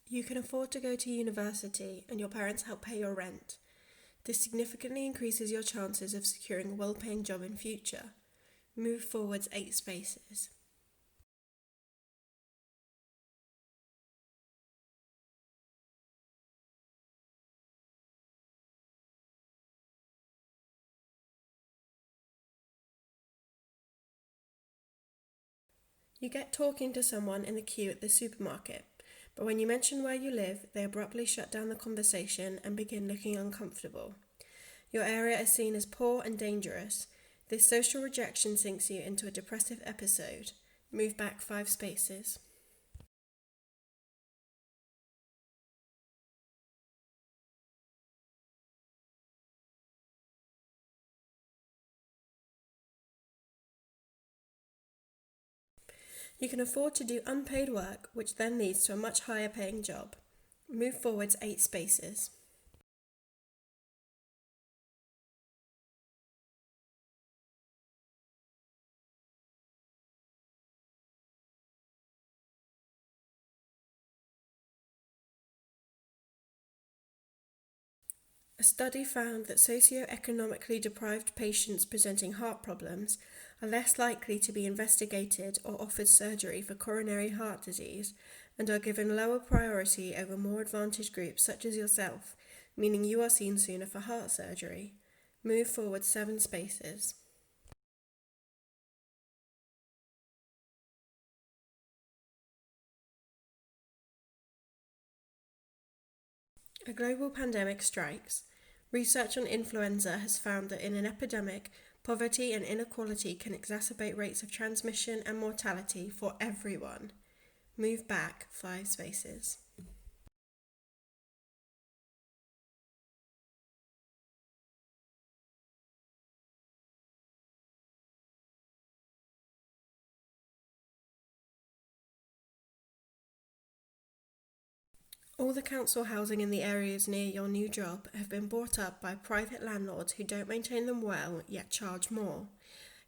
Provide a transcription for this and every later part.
You can afford to go to university and your parents help pay your rent. This significantly increases your chances of securing a well-paying job in future. Move forwards 8 spaces. You get talking to someone in the queue at the supermarket, but when you mention where you live, they abruptly shut down the conversation and begin looking uncomfortable. Your area is seen as poor and dangerous. This social rejection sinks you into a depressive episode. Move back 5 spaces. You can afford to do unpaid work, which then leads to a much higher paying job. Move forwards 8 spaces. A study found that socio-economically deprived patients presenting heart problems are less likely to be investigated or offered surgery for coronary heart disease and are given lower priority over more advantaged groups such as yourself, meaning you are seen sooner for heart surgery. Move forward 7 spaces. A global pandemic strikes. Research on influenza has found that in an epidemic, poverty and inequality can exacerbate rates of transmission and mortality for everyone. Move back 5 spaces. All the council housing in the areas near your new job have been bought up by private landlords who don't maintain them well yet charge more.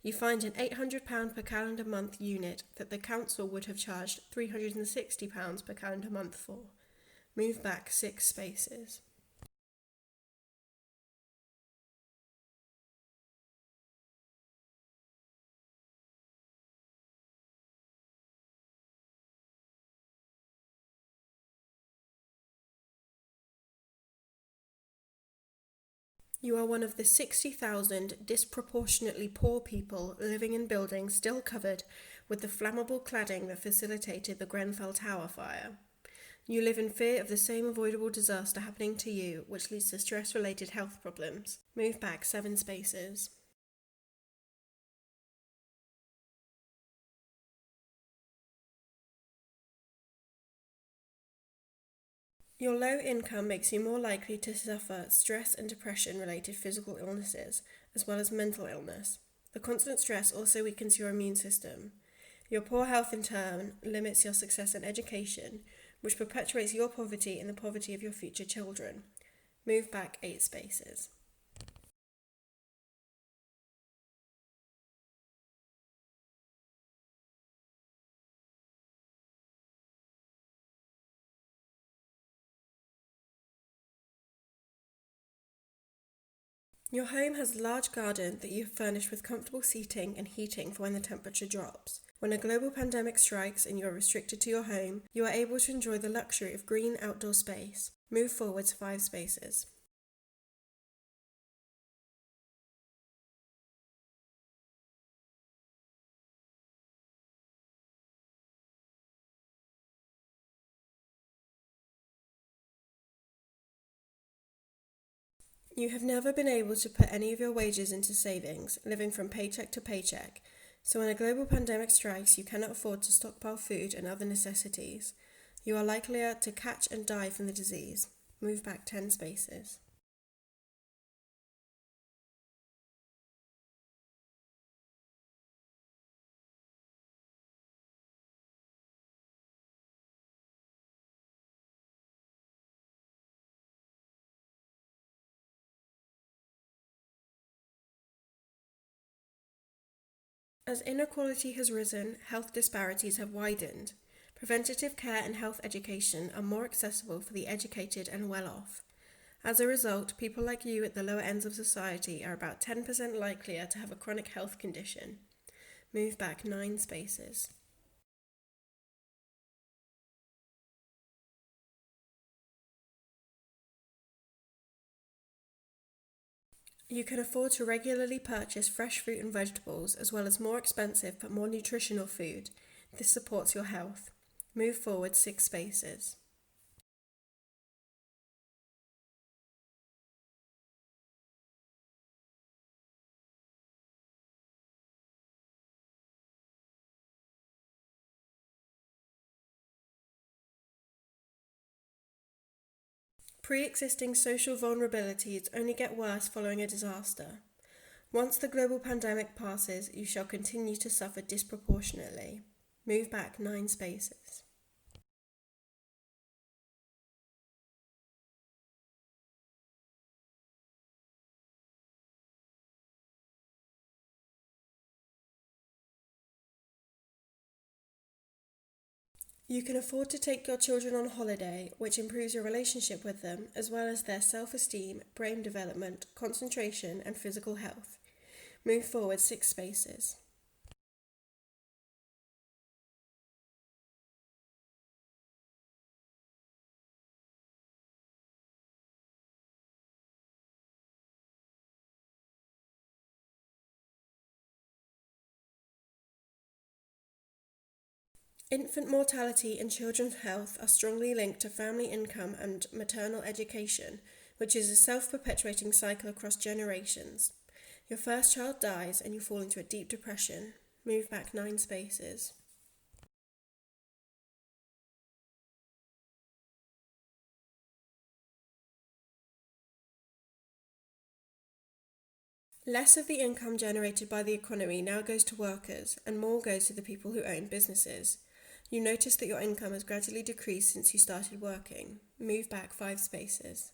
You find an £800 per calendar month unit that the council would have charged £360 per calendar month for. Move back 6 spaces. You are one of the 60,000 disproportionately poor people living in buildings still covered with the flammable cladding that facilitated the Grenfell Tower fire. You live in fear of the same avoidable disaster happening to you, which leads to stress-related health problems. Move back 7 spaces. Your low income makes you more likely to suffer stress and depression-related physical illnesses, as well as mental illness. The constant stress also weakens your immune system. Your poor health in turn limits your success in education, which perpetuates your poverty and the poverty of your future children. Move back 8 spaces. Your home has a large garden that you have furnished with comfortable seating and heating for when the temperature drops. When a global pandemic strikes and you are restricted to your home, you are able to enjoy the luxury of green outdoor space. Move forwards 5 spaces. You have never been able to put any of your wages into savings, living from paycheck to paycheck. So when a global pandemic strikes, you cannot afford to stockpile food and other necessities. You are likelier to catch and die from the disease. Move back 10 spaces. As inequality has risen, health disparities have widened. Preventative care and health education are more accessible for the educated and well-off. As a result, people like you at the lower ends of society are about 10% likelier to have a chronic health condition. Move back 9 spaces. You can afford to regularly purchase fresh fruit and vegetables, as well as more expensive but more nutritional food. This supports your health. Move forward 6 spaces. Pre-existing social vulnerabilities only get worse following a disaster. Once the global pandemic passes, you shall continue to suffer disproportionately. Move back 9 spaces. You can afford to take your children on holiday, which improves your relationship with them, as well as their self-esteem, brain development, concentration, and physical health. Move forward 6 spaces. Infant mortality and children's health are strongly linked to family income and maternal education, which is a self-perpetuating cycle across generations. Your first child dies and you fall into a deep depression. Move back 9 spaces. Less of the income generated by the economy now goes to workers, and more goes to the people who own businesses. You notice that your income has gradually decreased since you started working. Move back 5 spaces.